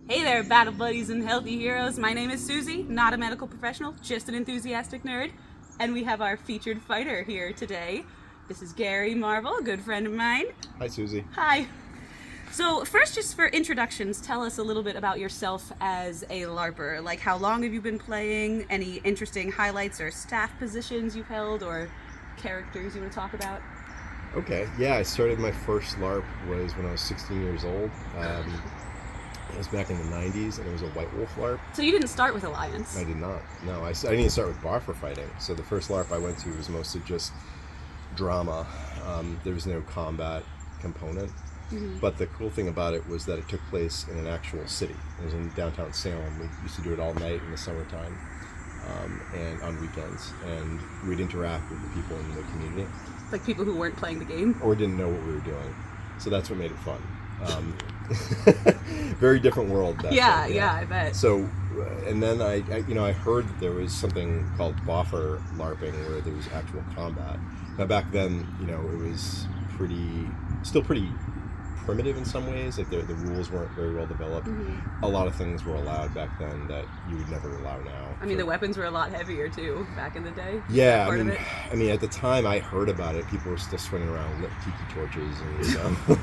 Hey there, battle buddies and healthy heroes. My name is Susie, not a medical professional, just an enthusiastic nerd. And we have our featured fighter here today. This is Gary Marvel, a good friend of mine. Hi, Susie. Hi. So first, just for introductions, tell us a little bit about yourself as a LARPer. Like, how long have you been playing? Any interesting highlights or staff positions you've held or characters you want to talk about? Okay, yeah, I started my first LARP was when I was 16 years old. It was back in the 90s, and it was a White Wolf LARP. So you didn't start with Alliance? I did not. No, I didn't even start with Boffer fighting. So the first LARP I went to was mostly just drama. There was no combat component. Mm-hmm. But the cool thing about it was that it took place in an actual city. It was in downtown Salem. We used to do it all night in the summertime and on weekends. And we'd interact with the people in the community. Like people who weren't playing the game? Or didn't know what we were doing. So that's what made it fun. Very different world back then. Yeah, I bet. So, and then I heard that there was something called Boffer LARPing where there was actual combat. Now back then, it was still pretty primitive in some ways. Like the rules weren't very well developed. Mm-hmm. A lot of things were allowed back then that you would never allow now. I mean, the weapons were a lot heavier too back in the day. Yeah, I mean, at the time I heard about it, people were still swinging around lit tiki torches and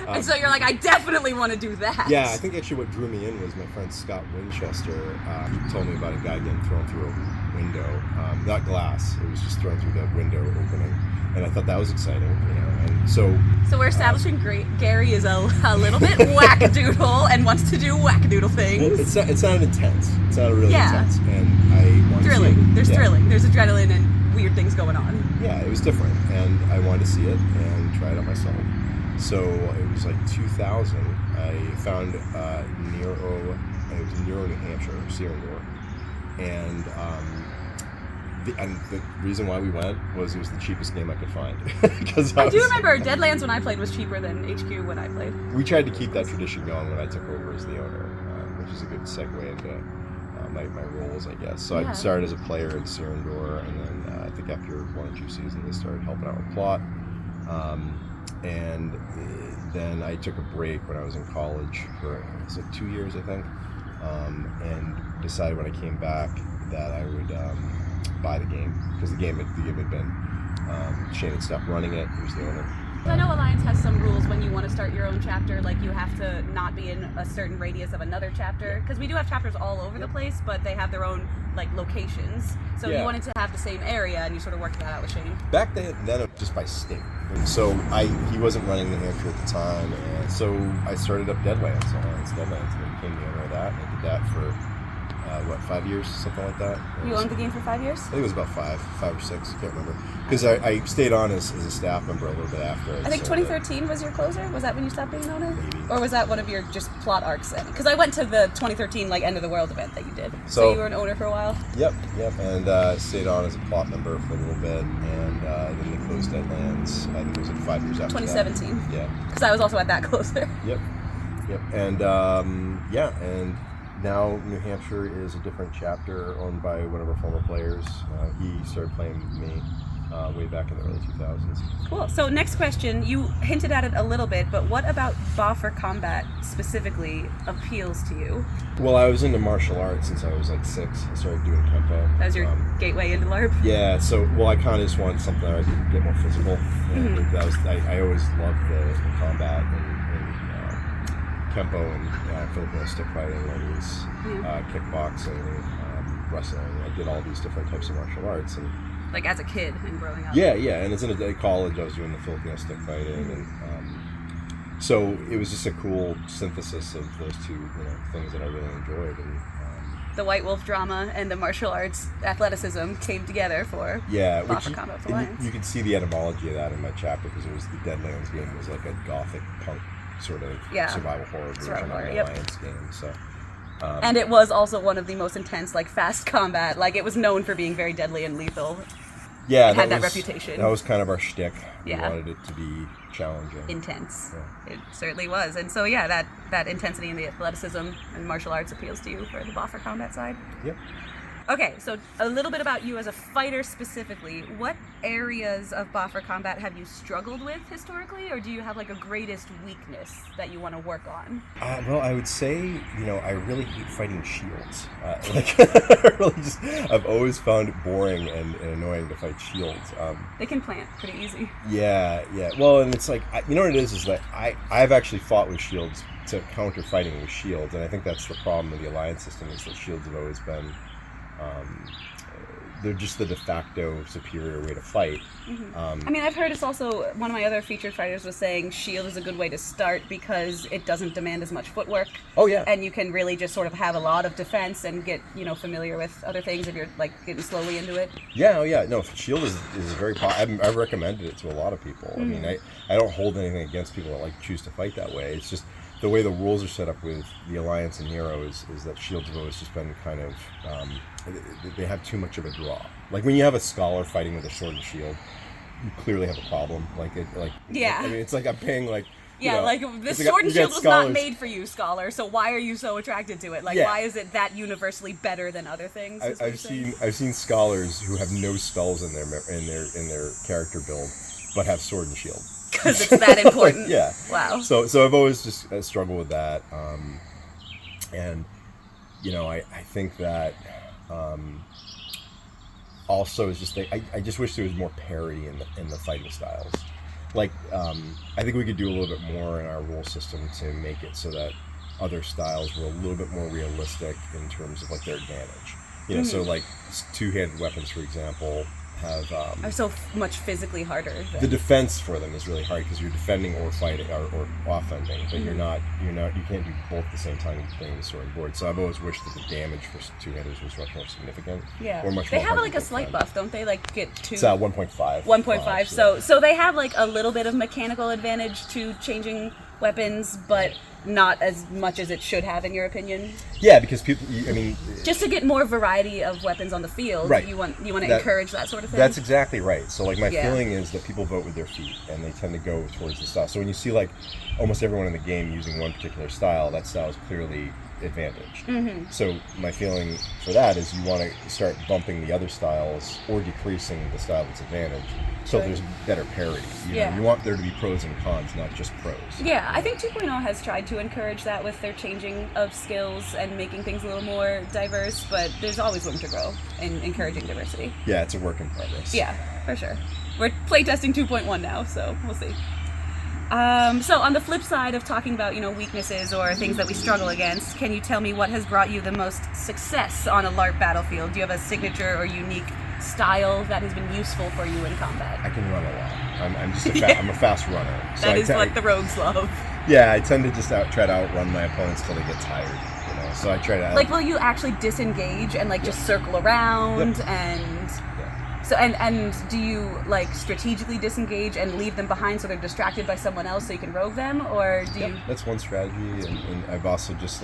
and so you're like, I definitely want to do that. Yeah, I think actually what drew me in was my friend Scott Winchester. He told me about a guy getting thrown through a window, not glass. It was just thrown through the window opening. And I thought that was exciting, and so we're establishing Gary is a little bit wackadoodle and wants to do wackadoodle things. Well, it's not intense. It's not really intense, and I want thrilling. To see it. There's thrilling. There's adrenaline and weird things going on. Yeah, it was different, and I wanted to see it and try it out myself. So it was like 2000. I found Nero, New Hampshire, Sierra, and the reason why we went was it was the cheapest game I could find. I do remember Deadlands when I played was cheaper than HQ when I played. We tried to keep that tradition going when I took over as the owner, which is a good segue into my roles, I guess. So I started as a player in Sierra, and then I think after 1 or 2 seasons, I started helping out with plot. And then I took a break when I was in college for 2 years, I think, and decided when I came back that I would buy the game, because the game had been Shane had stopped running it. He was the owner. I know Alliance has some rules when you want to start your own chapter, like you have to not be in a certain radius of another chapter, because we do have chapters all over the place, but they have their own locations. So you wanted to have the same area, and you sort of worked that out with Shane. Back then it was just by state. So he wasn't running New Hampshire at the time, and so I started up Deadlands, and I became the owner of that, and I did that for 5 years, something like that. You owned the game for 5 years? I think it was about five or six. I can't remember, because I stayed on as a staff member a little bit after. I think 2013 was your closer. Was that when you stopped being owner? Maybe. Or was that one of your just plot arcs? Because I went to the 2013 End of the World event that you did. So you were an owner for a while. Yep, and stayed on as a plot member for a little bit, and then they closed Deadlands. I think it was 5 years after 2017. That. Yeah. Because I was also at that closer. Yep, and and. Now New Hampshire is a different chapter owned by one of our former players. He started playing with me way back in the early 2000s. Cool. So next question, you hinted at it a little bit, but what about Boffer combat specifically appeals to you? Well, I was into martial arts since I was 6. I started doing Kempo. That was your gateway into LARP? Yeah, so, I kind of just wanted something that I could get more physical. And I always loved the combat and Kempo and Filipino stick fighting, kickboxing, wrestling. I did all these different types of martial arts, and as a kid and growing up. Yeah, and it's in college. I was doing the Filipino stick fighting, and so it was just a cool synthesis of those two, things that I really enjoyed. And the White Wolf drama and the martial arts athleticism came together for Boffer Combat Alliance. You can see the etymology of that in my chapter, because it was the Deadlands game. It was like a gothic punk sort of survival horror version of the Alliance game. So, and it was also one of the most intense, fast combat. It was known for being very deadly and lethal. Yeah, it had that reputation. That was kind of our shtick. We wanted it to be challenging. Intense. Yeah. It certainly was. And so, that intensity in the athleticism and martial arts appeals to you for the Boffer combat side? Yep. Okay, so a little bit about you as a fighter specifically. What areas of Boffer combat have you struggled with historically, or do you have like a greatest weakness that you want to work on? Well, I would say, I really hate fighting shields. I've always found it boring and annoying to fight shields. They can plant pretty easy. Yeah. Well, and it's like, you know what it is that I've actually fought with shields to counter fighting with shields, and I think that's the problem with the alliance system is that shields have always been, they're just the de facto superior way to fight. I mean, I've heard it's also, one of my other featured fighters was saying shield is a good way to start because it doesn't demand as much footwork. Oh yeah. And you can really just sort of have a lot of defense and get, familiar with other things if you're like getting slowly into it. Yeah, oh yeah. No, shield is very I've recommended it to a lot of people. I mean, I don't hold anything against people that choose to fight that way. It's just the way the rules are set up with the Alliance and Nero is that shields have always just been kind of, they have too much of a draw. Like when you have a scholar fighting with a sword and shield, you clearly have a problem. Yeah. I mean, it's like I'm paying the sword and shield was not made for you, scholar. So why are you so attracted to it? Why is it that universally better than other things? I've seen scholars who have no spells in their character build, but have sword and shield. Because it's that important. Yeah. Wow. So I've always just struggled with that, and I think that also is just I just wish there was more parity in the fighting styles. I think we could do a little bit more in our rule system to make it so that other styles were a little bit more realistic in terms of their advantage. So two-handed weapons, for example, have are so much physically harder. The defense for them is really hard because you're defending or fighting or offending, but you can't do both at the same time playing the sword and board. So I've always wished that the damage for two-handers was much more significant. Yeah, or much they more have a slight buff, don't they? Get two. It's 1.5. 1.5. So they have a little bit of mechanical advantage to changing weapons, but not as much as it should have, in your opinion. Yeah, because people, just to get more variety of weapons on the field, right. You want to encourage that sort of thing. That's exactly right. So my feeling is that people vote with their feet, and they tend to go towards the style. So when you see almost everyone in the game using one particular style, that style is clearly advantaged. So my feeling for that is you want to start bumping the other styles or decreasing the style that's advantaged, so there's better parity. You want there to be pros and cons, not just pros. Yeah, I think 2.0 has tried to encourage that with their changing of skills and making things a little more diverse, but there's always room to grow in encouraging diversity. Yeah, it's a work in progress. Yeah, for sure. We're playtesting 2.1 now, so we'll see. So on the flip side of talking about, weaknesses or things that we struggle against, can you tell me what has brought you the most success on a LARP battlefield? Do you have a signature or unique style that has been useful for you in combat? I can run a lot. I'm just I'm a fast runner. So that is what the rogues love. Yeah, I tend to just try to outrun my opponents till they get tired. So I try to will you actually disengage and just circle around and? So and do you strategically disengage and leave them behind so they're distracted by someone else so you can rogue them, or do you? That's one strategy, and I've also just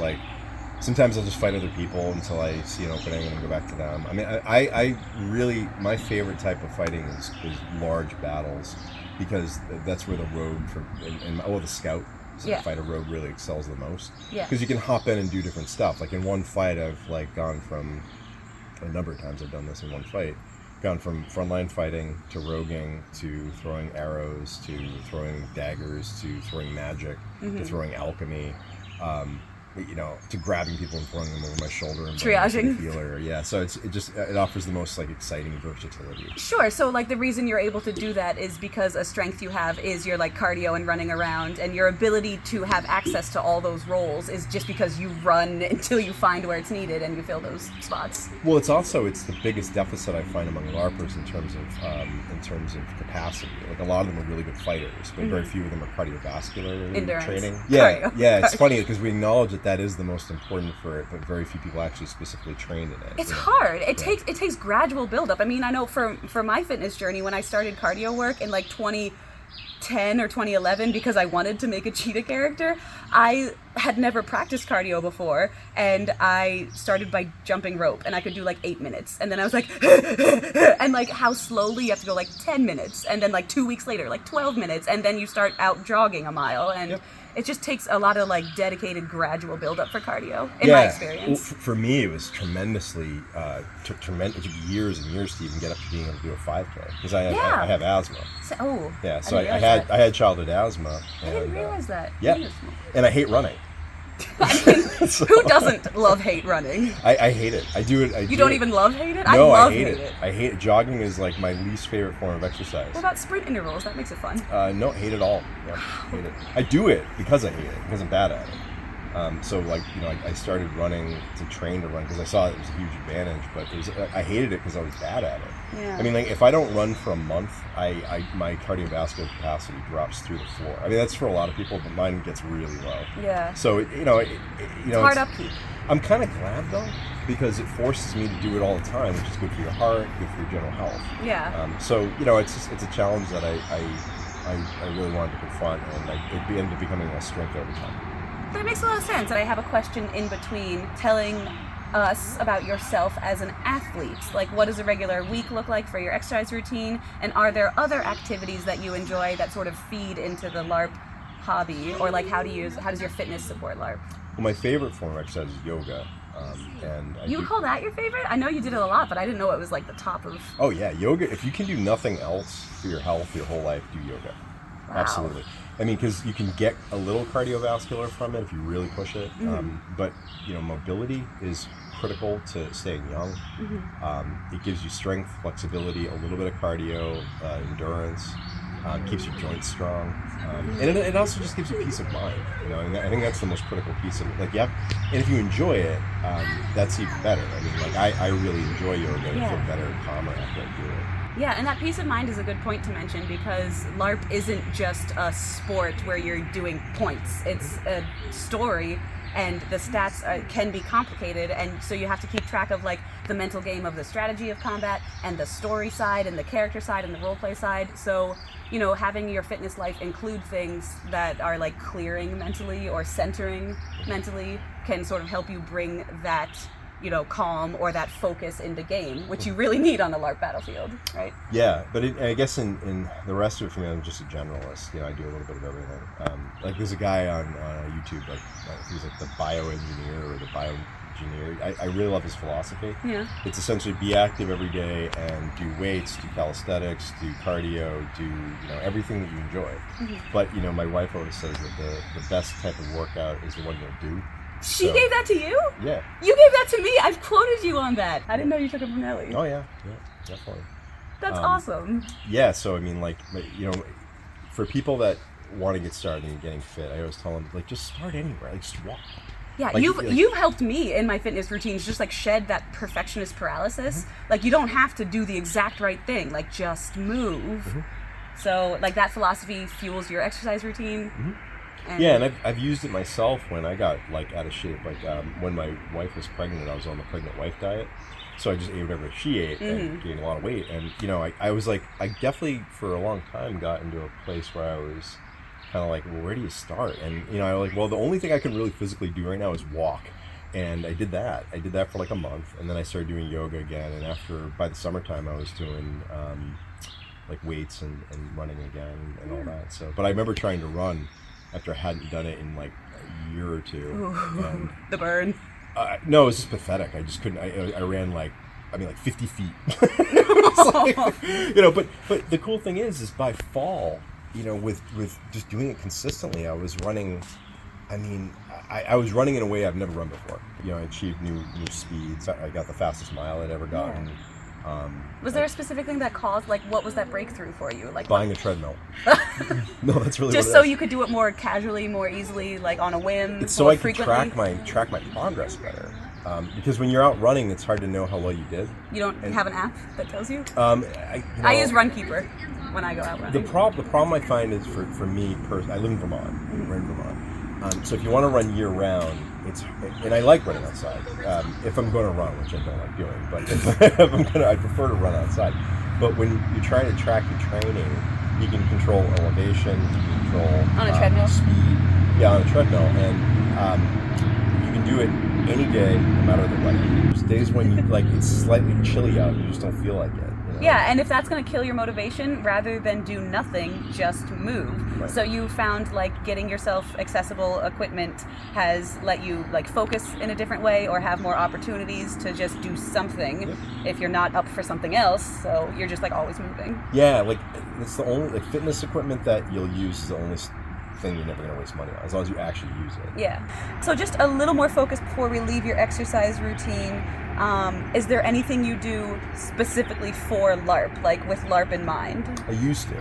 sometimes I'll just fight other people until I see an opening and then go back to them. I mean, I really, my favorite type of fighting is large battles, because that's where the rogue the scout. So the fighter rogue really excels the most. Yeah. Because you can hop in and do different stuff. In one fight, I've gone from a number of times I've done this in one fight. Gone from frontline fighting to roguing to throwing arrows to throwing daggers to throwing magic to throwing alchemy, to grabbing people and throwing them over my shoulder and triaging the healer. Yeah, so it offers the most exciting versatility. Sure. So the reason you're able to do that is because a strength you have is your cardio and running around, and your ability to have access to all those roles is just because you run until you find where it's needed and you fill those spots. Well, it's the biggest deficit I find among LARPers in terms of capacity. A lot of them are really good fighters, but very few of them are cardiovascular endurance training. Yeah, yeah. It's funny because we acknowledge that is the most important for it, but very few people actually specifically trained in it. It's hard. It takes gradual buildup. I mean, I know for my fitness journey, when I started cardio work in 2010 or 2011, because I wanted to make a cheetah character, I had never practiced cardio before, and I started by jumping rope, and I could do 8 minutes, and then I was and how slowly you have to go 10 minutes, and then 2 weeks later 12 minutes, and then you start out jogging a mile, and it just takes a lot of like dedicated gradual build up for cardio in my experience. Well, for me, it was tremendously took years and years to even get up to being able to do a 5K because I have asthma. So I had childhood asthma. I didn't realize that. Yeah, and I hate running. I mean, who doesn't hate running? I hate it. I do it. You don't even hate it? No, I hate it. I hate it. Jogging is like my least favorite form of exercise. What about sprint intervals? That makes it fun. No, hate it all. Yeah, hate it. I do it because I hate it, because I'm bad at it. So like, I started running to train to run because I saw it was a huge advantage, but I hated it because I was bad at it. Yeah. I mean, like if I don't run for a month, my cardiovascular capacity drops through the floor. I mean, that's for a lot of people, but mine gets really low. Yeah. So it's hard upkeep. I'm kind of glad though, because it forces me to do it all the time, which is good for your heart, good for your general health. Yeah. So it's a challenge that I really wanted to confront, and it ended up becoming a strength over time. But it makes a lot of sense. And I have a question in between telling us about yourself as an athlete. Like, what does a regular week look like for your exercise routine? And are there other activities that you enjoy that sort of feed into the LARP hobby? Or like, how does your fitness support LARP? Well, my favorite form of exercise is yoga. You would call that your favorite? I know you did it a lot, but I didn't know it was like the top of... Oh yeah, yoga. If you can do nothing else for your health, your whole life, do yoga. Wow. Absolutely. I mean, because you can get a little cardiovascular from it if you really push it. Mm-hmm. But mobility is critical to staying young. Mm-hmm. It gives you strength, flexibility, a little bit of cardio, endurance. Keeps your joints strong, and it also just gives you peace of mind. And I think that's the most critical piece of it. Like, and if you enjoy it, that's even better. I mean, like I really enjoy yoga. I feel better and calmer after I do it. Yeah, and that peace of mind is a good point to mention, because LARP isn't just a sport where you're doing points. It's a story, and the stats can be complicated, and so you have to keep track of like the mental game of the strategy of combat and the story side and the character side and the roleplay side. So having your fitness life include things that are like clearing mentally or centering mentally can sort of help you bring that calm or that focus into game, which you really need on the LARP battlefield, right? Yeah, but I guess in the rest of it for me, I'm just a generalist. I do a little bit of everything. Like there's a guy on YouTube, like he's like the bioengineer or the bioengineer. I really love his philosophy. Yeah. It's essentially be active every day and do weights, do calisthenics, do cardio, do everything that you enjoy. Mm-hmm. But my wife always says that the best type of workout is the one you'll do. She gave that to you? Yeah. You gave that to me? I've quoted you on that. I didn't know you took it from Ellie. Oh, yeah, definitely. That's awesome. Yeah, so I mean, like, for people that want to get started and getting fit, I always tell them, like, just start anywhere. Like, just walk. Yeah, like, you've helped me in my fitness routines just, like, shed that perfectionist paralysis. Mm-hmm. Like, you don't have to do the exact right thing. Like, just move. Mm-hmm. So, like, that philosophy fuels your exercise routine. Mm-hmm. And I've used it myself when I got like out of shape. Like when my wife was pregnant, I was on the pregnant wife diet, so I just ate whatever she ate and gained a lot of weight. And I was like, I definitely for a long time got into a place where I was kind of like, well, where do you start? And I was like, well, the only thing I can really physically do right now is walk. And I did that. I did that for like a month, and then I started doing yoga again. And by the summertime, I was doing like weights and running again and all that. So, but I remember trying to run after I hadn't done it in like a year or two. Ooh, the burn. No, it was just pathetic. I just couldn't. I ran like 50 feet. But the cool thing is by fall, with just doing it consistently, I was running. I mean, I was running in a way I've never run before. I achieved new speeds. I got the fastest mile I'd ever gotten. Yeah. Was there a specific thing that caused, like, what was that breakthrough for you? Like buying a treadmill. No, that's really just so you could do it more casually, more easily, like on a whim. It's so I could track my progress better. Because when you're out running, it's hard to know how well you did. You don't have an app that tells you? I use Runkeeper when I go out running. The problem I find is for me personally, I live in Vermont. Mm-hmm. We're in Vermont. So if you want to run year round, and I like running outside. If I'm going to run, which I don't like doing, but I prefer to run outside. But when you're trying to track your training, you can control elevation, you can control on a treadmill speed. Yeah, on a treadmill, and you can do it any day, no matter the weather. There's days when it's slightly chilly out, you just don't feel like it. know? Yeah, and if that's going to kill your motivation, rather than do nothing, just move. Right. So you found like getting yourself accessible equipment has let you like focus in a different way or have more opportunities to just do something if you're not up for something else. So you're just like always moving. Yeah, like it's the only like fitness equipment that you'll use is the only thing you're never going to waste money on, as long as you actually use it. Yeah. So just a little more focus before we leave your exercise routine. Is there anything you do specifically for LARP, like with LARP in mind? I used to.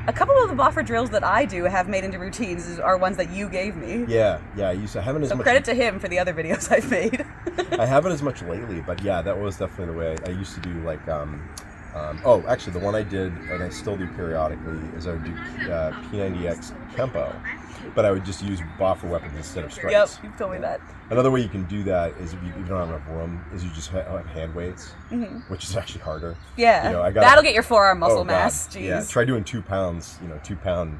A couple of the buffer drills that I do have made into routines are ones that you gave me. Yeah, I used to. I haven't as so much. Credit to him for the other videos I've made. I haven't as much lately, but yeah, that was definitely the way I used to do. Like, actually, the one I did, and I still do periodically, is I would do P90X Kempo, but I would just use buffer weapons instead of strikes. Yep, you've told me that. Another way you can do that is if you don't have enough room, is you just have hand weights, which is actually harder. Yeah, you know, that'll get your forearm muscle mass. Jeez. Yeah, try doing 2 pounds, 2 pound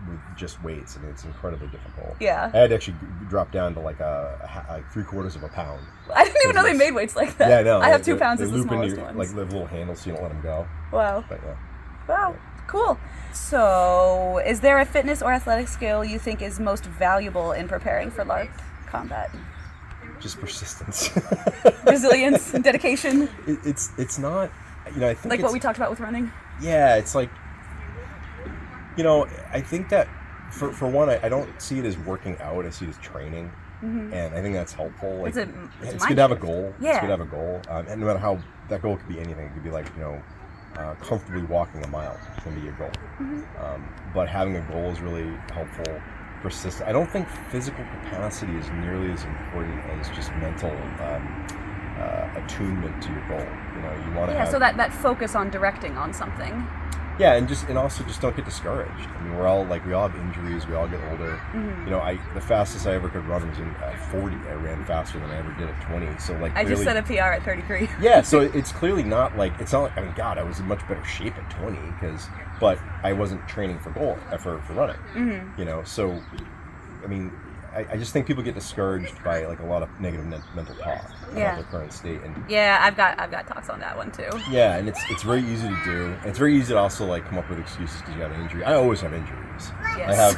with just weights. I mean, it's incredibly difficult. Yeah. I had to actually drop down to like 3/4 of a pound. I didn't even know they made weights like that. Yeah, I know. I have 2 pounds as the loop smallest into ones. like the little handles so you don't let them go. Wow. But yeah. Wow. Cool. So, is there a fitness or athletic skill you think is most valuable in preparing for LARP combat? Just persistence. Resilience and dedication. It's not, I think like what we talked about with running. Yeah, it's like, I think that for one, I don't see it as working out. I see it as training, and I think that's helpful. Like, it's good to have a goal. Yeah. It's good to have a goal, and no matter how that goal could be anything. It could be like comfortably walking a mile can be your goal. But having a goal is really helpful. Persistent. I don't think physical capacity is nearly as important as just mental attunement to your goal. You want to have... so that focus on directing on something. Yeah, and also just don't get discouraged. I mean, we all have injuries. We all get older. The fastest I ever could run was at 40. I ran faster than I ever did at 20. So like, I just set a PR at 33. Yeah, so it's clearly not like, it's not like, I mean, God, I was in much better shape at 20 but I wasn't training for running. So I mean, I just think people get discouraged by like a lot of negative mental talk about their current state. And I've got talks on that one too. Yeah, and it's very easy to do. And it's very easy to also like come up with excuses because you have an injury. I always have injuries. Yes. I have,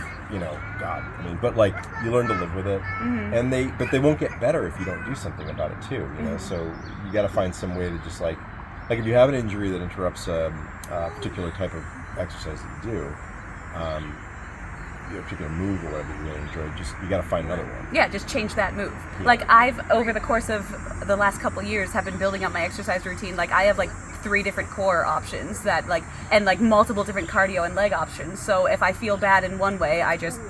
God, I mean, but like you learn to live with it, and they won't get better if you don't do something about it too. So you got to find some way to just like if you have an injury that interrupts a particular type of exercise that you do. A particular move or whatever you really enjoy, you got to find another one. Yeah, just change that move. Yeah. Like I've over the course of the last couple of years have been building up my exercise routine. Like I have like 3 different core options that and multiple different cardio and leg options. So if I feel bad in one way, I just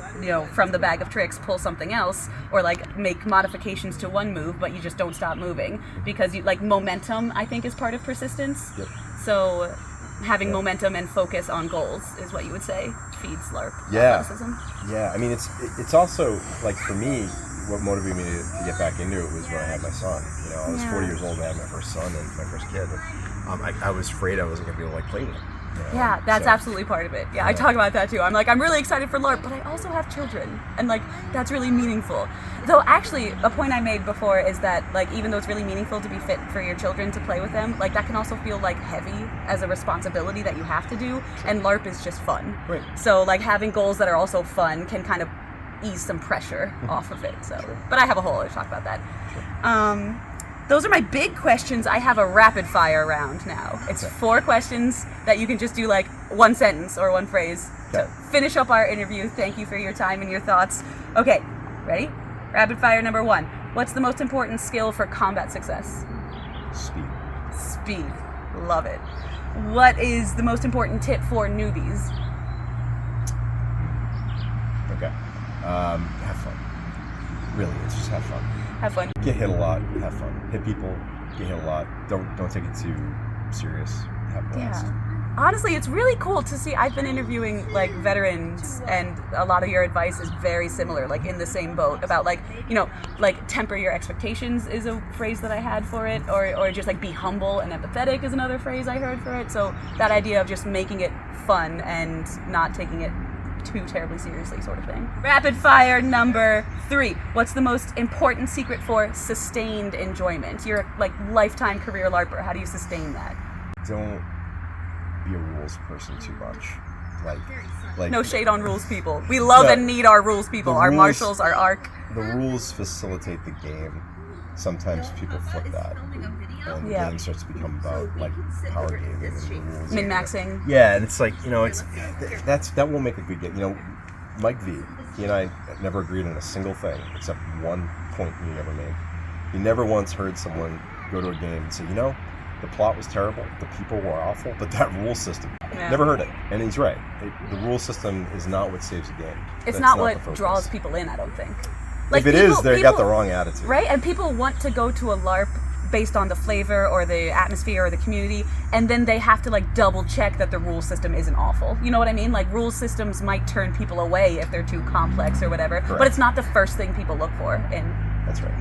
from the bag of tricks pull something else or make modifications to one move, but you just don't stop moving because momentum I think is part of persistence. Yep. So having momentum and focus on goals is what you would say feeds LARP athleticism. Yeah, I mean it's also like for me what motivated me to get back into it was when I had my son. I was 40 years old and I had my first son and my first kid. I was afraid I wasn't going to be able to play with him. Yeah, that's absolutely part of it. Yeah, I talk about that too. I'm really excited for LARP, but I also have children, and that's really meaningful. Though actually, a point I made before is that even though it's really meaningful to be fit for your children to play with them, that can also feel heavy as a responsibility that you have to do. And LARP is just fun. Right. So having goals that are also fun can kind of ease some pressure off of it. So, but I have a whole other talk about that. Sure. Those are my big questions. I have a rapid fire round now. It's 4 questions that you can just do one sentence or one phrase to finish up our interview. Thank you for your time and your thoughts. Okay, ready? Rapid fire number 1. What's the most important skill for combat success? Speed. Love it. What is the most important tip for newbies? Okay. Have fun. Really, it's just have fun. Have fun. Get hit a lot. Have fun. Hit people. Get hit a lot. Don't take it too serious. Have a blast. Yeah. Honestly, it's really cool to see. I've been interviewing veterans, and a lot of your advice is very similar, in the same boat about temper your expectations is a phrase that I had for it, or just be humble and empathetic is another phrase I heard for it. So that idea of just making it fun and not taking it too terribly seriously sort of thing. Rapid fire number 3. What's the most important secret for sustained enjoyment? You're like lifetime career LARPer. How do you sustain that? Don't be a rules person too much. Like no shade on rules people. We love and need our rules people. Our marshals, our arc. The rules facilitate the game. Sometimes people flip that, and the game starts to become about like power gaming and rules. Min-maxing. Yeah, and it's like, you know, that won't make a good game. You know, Mike V, he and I never agreed on a single thing except one point he never made. He never once heard someone go to a game and say, you know, the plot was terrible, the people were awful, but that rule system, never heard it. And he's right. The rule system is not what saves a game. It's not what draws people in, I don't think. Like, if it is, they got the wrong attitude. Right? And people want to go to a LARP based on the flavor or the atmosphere or the community, and then they have to like double check that the rule system isn't awful. You know what I mean? Like, rule systems might turn people away if they're too complex or whatever, but it's not the first thing people look for. That's right.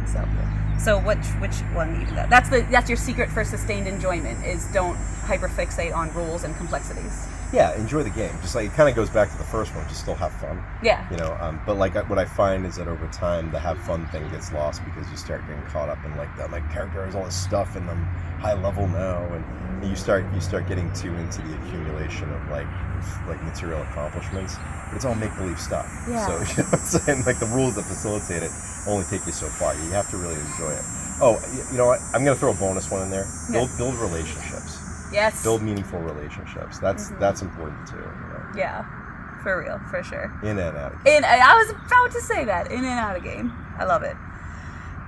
So which one? That's your secret for sustained enjoyment, is don't hyperfixate on rules and complexities. Yeah, enjoy the game. Just like, it kind of goes back to the first one, just still have fun. Yeah. You know, but like what I find is that over time, the have fun thing gets lost because you start getting caught up in like my character has all this stuff and I'm high level now, and you start getting too into the accumulation of like material accomplishments. But it's all make believe stuff. Yeah. So you know what I'm saying? Like, the rules that facilitate it only take you so far. You have to really enjoy it. Oh, you know what? I'm gonna throw a bonus one in there. Build relationships. Yes. Build meaningful relationships. That's important too. You know? Yeah, for real, for sure. In and out of game. I was about to say that. In and out of game. I love it.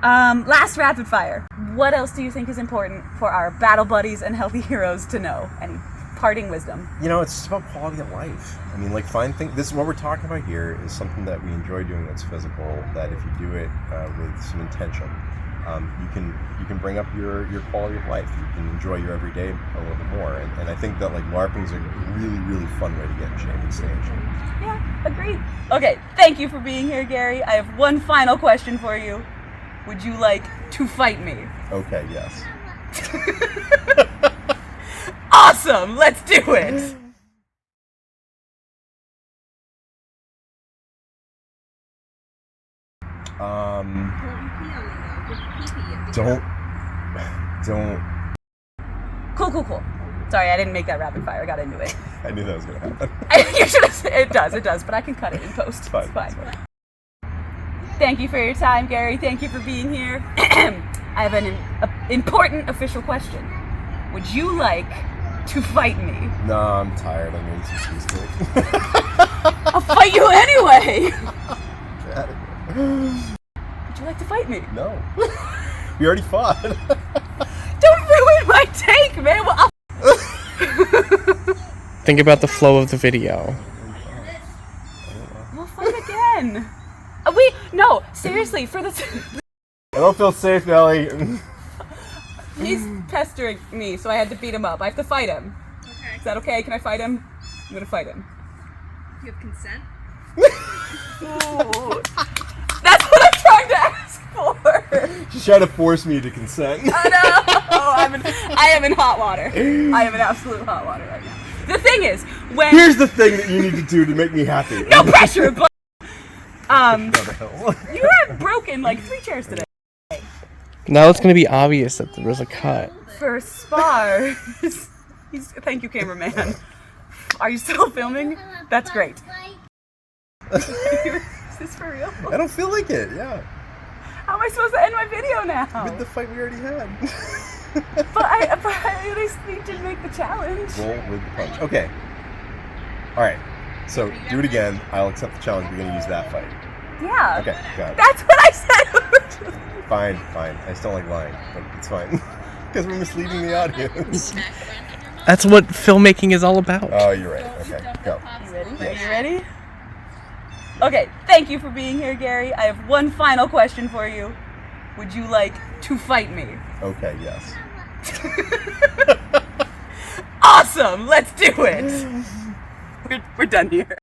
Last rapid fire. What else do you think is important for our battle buddies and healthy heroes to know? Any parting wisdom? You know, it's just about quality of life. I mean, like, this is what we're talking about here, is something that we enjoy doing that's physical, that if you do it with some intention, you can bring up your quality of life. You can enjoy your everyday a little bit more. And I think that like LARPing is a really, really fun way to get in shape and stay in shape. Yeah, agreed. Okay, thank you for being here, Gary. I have one final question for you. Would you like to fight me? Okay, yes. Awesome, let's do it. Don't. Cool. Sorry, I didn't make that rapid fire. I got into it. I knew that was gonna happen. You should have said it does, but I can cut it in post. It's fine. Thank you for your time, Gary. Thank you for being here. I have an important official question. Would you like to fight me? No, I'm tired. I'm eating some cheesecake. I'll fight you anyway. Would you like to fight me? No. We already fought. Don't ruin my take, man. Well, Think about the flow of the video. we'll fight again. No, seriously, for this. I don't feel safe, Nelly. He's pestering me, so I had to beat him up. I have to fight him. Okay. Is that okay? Can I fight him? I'm gonna fight him. Do you have consent? Ooh. That's what I'm trying to ask for. She's trying to force me to consent. Oh no! I am in hot water. I am in absolute hot water right now. The thing is, when Here's the thing that you need to do to make me happy. no pressure, but you have broken like 3 chairs today. Now it's gonna be obvious that there was a cut. For spars. Thank you, cameraman. Are you still filming? That's great. Is this for real? I don't feel like it, yeah. How am I supposed to end my video now? With the fight we already had. But I at least need to make the challenge. Roll with the punch. Okay. Alright. So, do it again. I'll accept the challenge. We're going to use that fight. Yeah. Okay, got it. That's what I said. Fine. I still like lying, but it's fine. Because we're misleading the audience. That's what filmmaking is all about. Oh, you're right. Okay, go. You ready? Yes. Are you ready? Okay, thank you for being here, Gary. I have one final question for you. Would you like to fight me? Okay, yes. Awesome! Let's do it! We're done here.